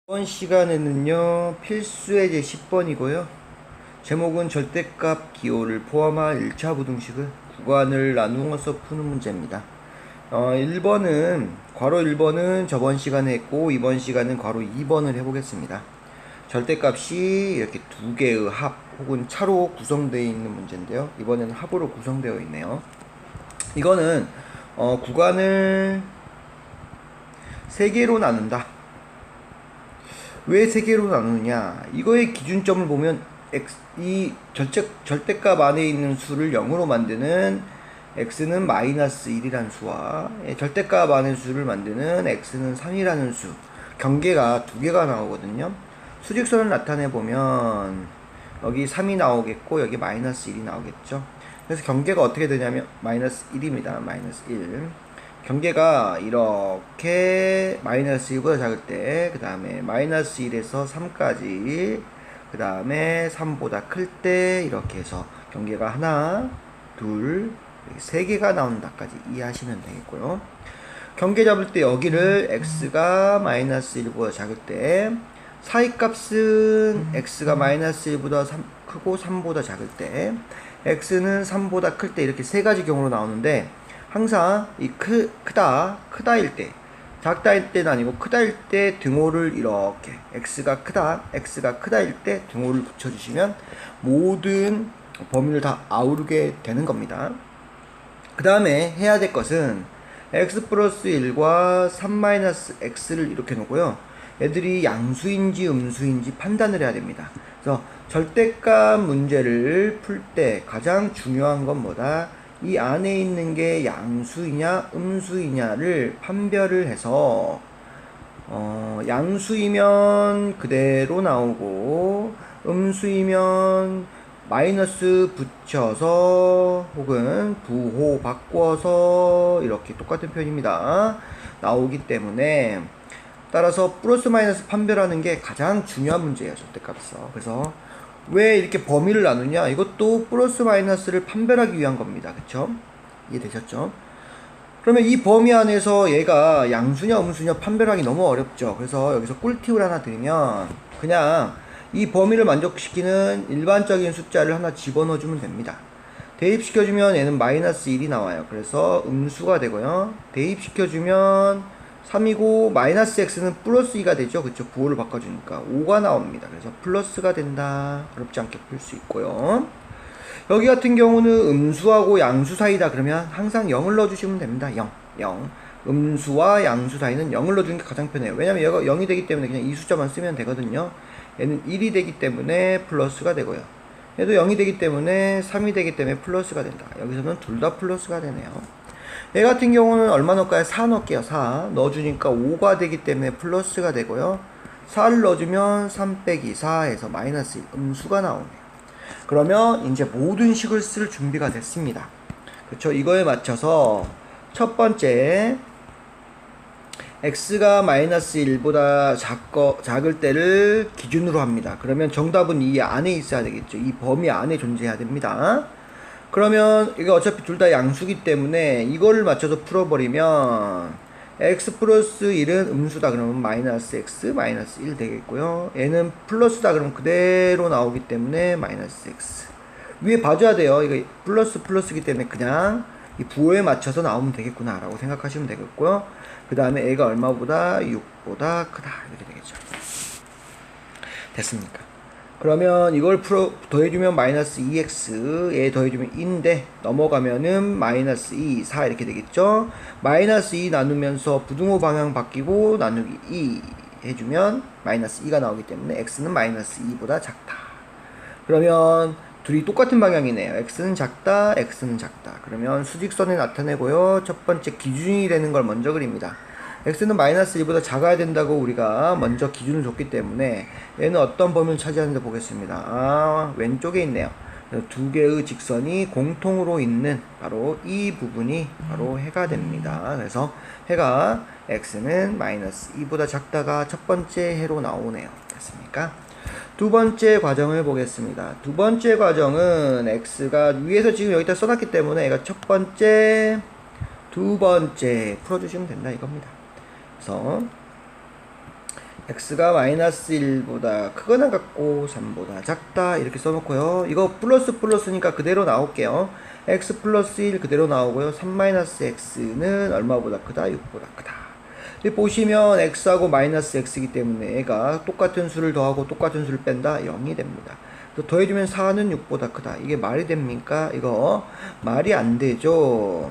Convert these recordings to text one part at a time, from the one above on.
이번 시간에는요 필수의 제 10번이고요 제목은 절대값 기호를 포함한 1차 부등식을 구간을 나누어서 푸는 문제입니다. 1번은 괄호 1번은 저번 시간에 했고 이번 시간은 괄호 2번을 해보겠습니다. 절대값이 이렇게 두 개의 합 혹은 차로 구성되어 있는 문제인데요, 이번에는 합으로 구성되어 있네요. 이거는 구간을 3개로 나눈다. 왜 3개로 나누느냐, 이거의 기준점을 보면 이 절대값 안에 있는 수를 0으로 만드는 x는 마이너스 1이라는 수와 절대값 안의 수를 만드는 x는 3이라는 수, 경계가 2개가 나오거든요. 수직선을 나타내 보면 여기 3이 나오겠고 여기 마이너스 1이 나오겠죠. 그래서 경계가 어떻게 되냐면 마이너스 1입니다. 마이너스 1. 경계가 이렇게 마이너스 1보다 작을 때, 그 다음에 마이너스 1에서 3까지, 그 다음에 3보다 클 때 이렇게 해서 경계가 하나, 둘, 3개가 나온다까지 이해하시면 되겠고요. 경계 잡을 때 여기를 x가 마이너스 1보다 작을 때, 사이값은 x가 마이너스 1보다 크고 3보다 작을 때, x는 3보다 클 때, 이렇게 3가지 경우로 나오는데 항상 이 크다일 때, 작다일 때는 아니고 크다일 때 등호를 이렇게 x가 크다일 때 등호를 붙여주시면 모든 범위를 다 아우르게 되는 겁니다. 그 다음에 해야 될 것은 x 플러스 1과 3 마이너스 x를 이렇게 놓고요, 애들이 양수인지 음수인지 판단을 해야 됩니다. 그래서 절대값 문제를 풀 때 가장 중요한 건 뭐다? 이 안에 있는 게 양수이냐 음수이냐를 판별을 해서 양수이면 그대로 나오고 음수이면 마이너스 붙여서 혹은 부호 바꿔서 이렇게 똑같은 표현입니다. 나오기 때문에 따라서 플러스 마이너스 판별하는 게 가장 중요한 문제예요, 절대값에서. 그래서 왜 이렇게 범위를 나누냐, 이것도 플러스 마이너스를 판별하기 위한 겁니다. 그쵸? 이해되셨죠? 그러면 이 범위 안에서 얘가 양수냐 음수냐 판별하기 너무 어렵죠. 그래서 여기서 꿀팁을 하나 드리면, 그냥 이 범위를 만족시키는 일반적인 숫자를 하나 집어넣어 주면 됩니다. 대입시켜주면 얘는 마이너스 1이 나와요. 그래서 음수가 되고요, 대입시켜주면 3이고 마이너스 x는 플러스 2가 되죠. 그쵸? 부호를 바꿔주니까 5가 나옵니다. 그래서 플러스가 된다. 어렵지 않게 풀 수 있고요. 여기 같은 경우는 음수하고 양수 사이다. 그러면 항상 0을 넣어주시면 됩니다. 0. 음수와 양수 사이는 0을 넣어주는 게 가장 편해요. 왜냐면 얘가 0이 되기 때문에 그냥 이 숫자만 쓰면 되거든요. 얘는 1이 되기 때문에 플러스가 되고요, 얘도 0이 되기 때문에 3이 되기 때문에 플러스가 된다. 여기서는 둘 다 플러스가 되네요. 얘 같은 경우는 얼마 넣을까요? 4 넣을게요. 4 넣어주니까 5가 되기 때문에 플러스가 되고요, 4를 넣어주면 3 빼기 4에서 마이너스 1, 음수가 나오네요. 그러면 이제 모든 식을 쓸 준비가 됐습니다. 그쵸? 이거에 맞춰서 첫 번째 x가 마이너스 1보다 작을 때를 기준으로 합니다. 그러면 정답은 이 안에 있어야 되겠죠. 이 범위 안에 존재해야 됩니다. 그러면 이거 어차피 둘 다 양수기 때문에 이거를 맞춰서 풀어버리면 x 플러스 1은 음수다 그러면 마이너스 x 마이너스 1 되겠고요, 얘는 플러스다 그러면 그대로 나오기 때문에 마이너스 x. 위에 봐줘야 돼요. 이거 플러스이기 때문에 그냥 이 부호에 맞춰서 나오면 되겠구나 라고 생각하시면 되겠고요. 그 다음에 얘가 얼마보다 6보다 크다 이렇게 되겠죠. 됐습니까? 그러면 이걸 더해주면 마이너스 2x, 얘 더해주면 2인데 넘어가면은 마이너스 2, 4 이렇게 되겠죠. 마이너스 2 나누면서 부등호 방향 바뀌고 나누기 2 해주면 마이너스 2가 나오기 때문에 x는 마이너스 2보다 작다. 그러면 둘이 똑같은 방향이네요. x는 작다, x는 작다. 그러면 수직선에 나타내고요, 첫 번째 기준이 되는 걸 먼저 그립니다. x는 마이너스 1보다 작아야 된다고 우리가 먼저 기준을 줬기 때문에 얘는 어떤 범위를 차지하는지 보겠습니다. 왼쪽에 있네요. 두 개의 직선이 공통으로 있는 바로 이 부분이 바로 해가 됩니다. 그래서 해가 x는 마이너스 2보다 작다가 첫 번째 해로 나오네요. 됐습니까? 두 번째 과정을 보겠습니다. 두 번째 과정은 x가 위에서 지금 여기다 써놨기 때문에 얘가 첫 번째, 두 번째 풀어주시면 된다 이겁니다. 그래서 x가 마이너스 1보다 크거나 같고 3보다 작다 이렇게 써놓고요. 이거 플러스니까 그대로 나올게요. x 플러스 1 그대로 나오고요. 3 마이너스 x는 얼마보다 크다? 6보다 크다. 여기 보시면 x하고 마이너스 x이기 때문에 얘가 똑같은 수를 더하고 똑같은 수를 뺀다? 0이 됩니다. 또 더해주면 4는 6보다 크다. 이게 말이 됩니까? 이거 말이 안 되죠.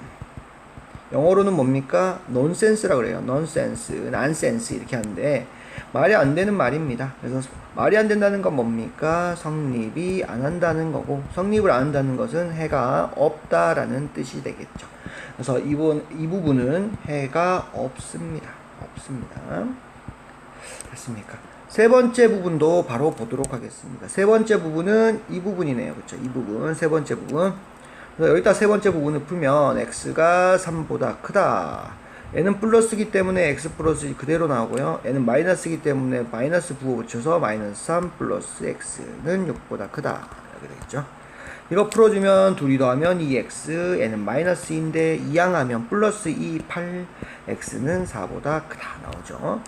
영어로는 뭡니까? nonsense라고 그래요. nonsense, nonsense 이렇게 하는데 말이 안 되는 말입니다. 그래서 말이 안 된다는 건 뭡니까? 성립이 안 한다는 거고, 성립을 안 한다는 것은 해가 없다라는 뜻이 되겠죠. 그래서 이 부분은 해가 없습니다. 됐습니까? 세 번째 부분도 바로 보도록 하겠습니다. 세 번째 부분은 이 부분이네요. 그렇죠? 이 부분, 세 번째 부분. 그래서 여기다 세 번째 부분을 풀면 x가 3보다 크다. 얘는 플러스기 때문에 x 플러스 그대로 나오고요. 얘는 마이너스기 때문에 마이너스 부호 붙여서 마이너스 3 플러스 x는 6보다 크다. 이렇게 되겠죠. 이거 풀어주면 둘이 더하면 2x, 얘는 마이너스인데 2항하면 플러스 2, 8, x는 4보다 크다 나오죠.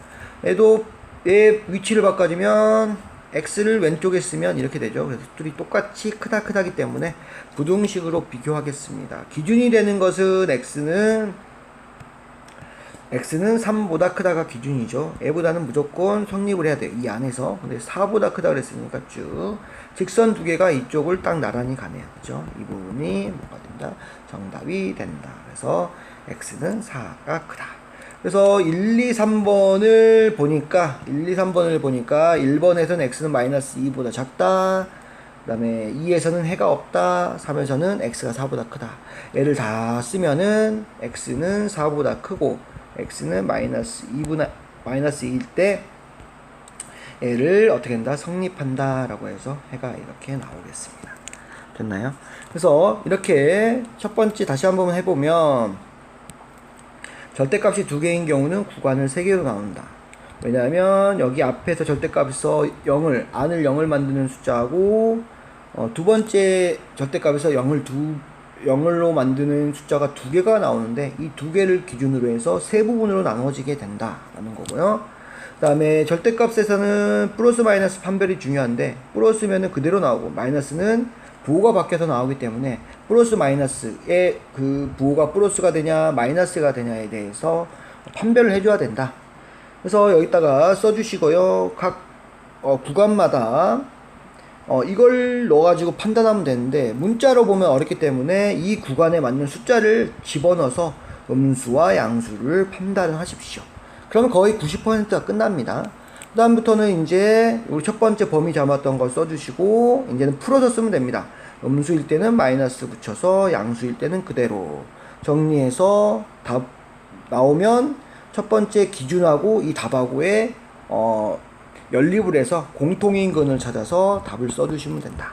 얘도 얘 위치를 바꿔주면 x를 왼쪽에 쓰면 이렇게 되죠. 그래서 둘이 똑같이 크다기 때문에 부등식으로 비교하겠습니다. 기준이 되는 것은 x는 3보다 크다가 기준이죠. 얘보다는 무조건 성립을 해야 돼요. 이 안에서. 근데 4보다 크다 그랬으니까 쭉 직선 두 개가 이쪽을 딱 나란히 가네요. 그죠? 이 부분이 뭐가 된다? 정답이 된다. 그래서 x는 4가 크다. 그래서 1, 2, 3번을 보니까 1번에서는 x는 마이너스 2보다 작다. 그 다음에 2에서는 해가 없다. 3에서는 x가 4보다 크다. 얘를 다 쓰면은 x는 4보다 크고 x는 마이너스 2일 때 얘를 어떻게 한다? 성립한다 라고 해서 해가 이렇게 나오겠습니다. 됐나요? 그래서 이렇게 첫 번째 다시 한번 해보면 절대값이 두 개인 경우는 구간을 세 개로 나온다. 왜냐하면 여기 앞에서 절대값에서 안을 0을 만드는 숫자하고 두 번째 절대값에서 0을로 만드는 숫자가 두 개가 나오는데 이 두 개를 기준으로 해서 세 부분으로 나눠지게 된다라는 거고요. 그 다음에 절대값에서는 플러스 마이너스 판별이 중요한데 플러스면은 그대로 나오고 마이너스는 부호가 바뀌어서 나오기 때문에 플러스 마이너스의 그 부호가 플러스가 되냐 마이너스가 되냐에 대해서 판별을 해줘야 된다. 그래서 여기다가 써주시고요. 각 구간마다 이걸 넣어가지고 판단하면 되는데 문자로 보면 어렵기 때문에 이 구간에 맞는 숫자를 집어넣어서 음수와 양수를 판단을 하십시오. 그러면 거의 90%가 끝납니다. 그 다음부터는 이제 우리 첫 번째 범위 잡았던 걸 써주시고 이제는 풀어서 쓰면 됩니다. 음수일 때는 마이너스 붙여서 양수일 때는 그대로 정리해서 답 나오면 첫 번째 기준하고 이 답하고의 연립을 해서 공통인근을 찾아서 답을 써주시면 된다.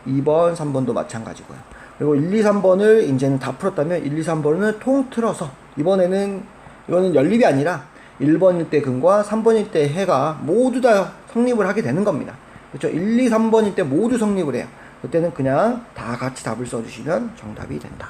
2번, 3번도 마찬가지고요. 그리고 1, 2, 3번을 이제는 다 풀었다면 1, 2, 3번을 통틀어서 이거는 연립이 아니라 1번일 때 근과 3번일 때 해가 모두 다 성립을 하게 되는 겁니다. 그렇죠? 1, 2, 3번일 때 모두 성립을 해요. 그때는 그냥 다 같이 답을 써주시면 정답이 된다.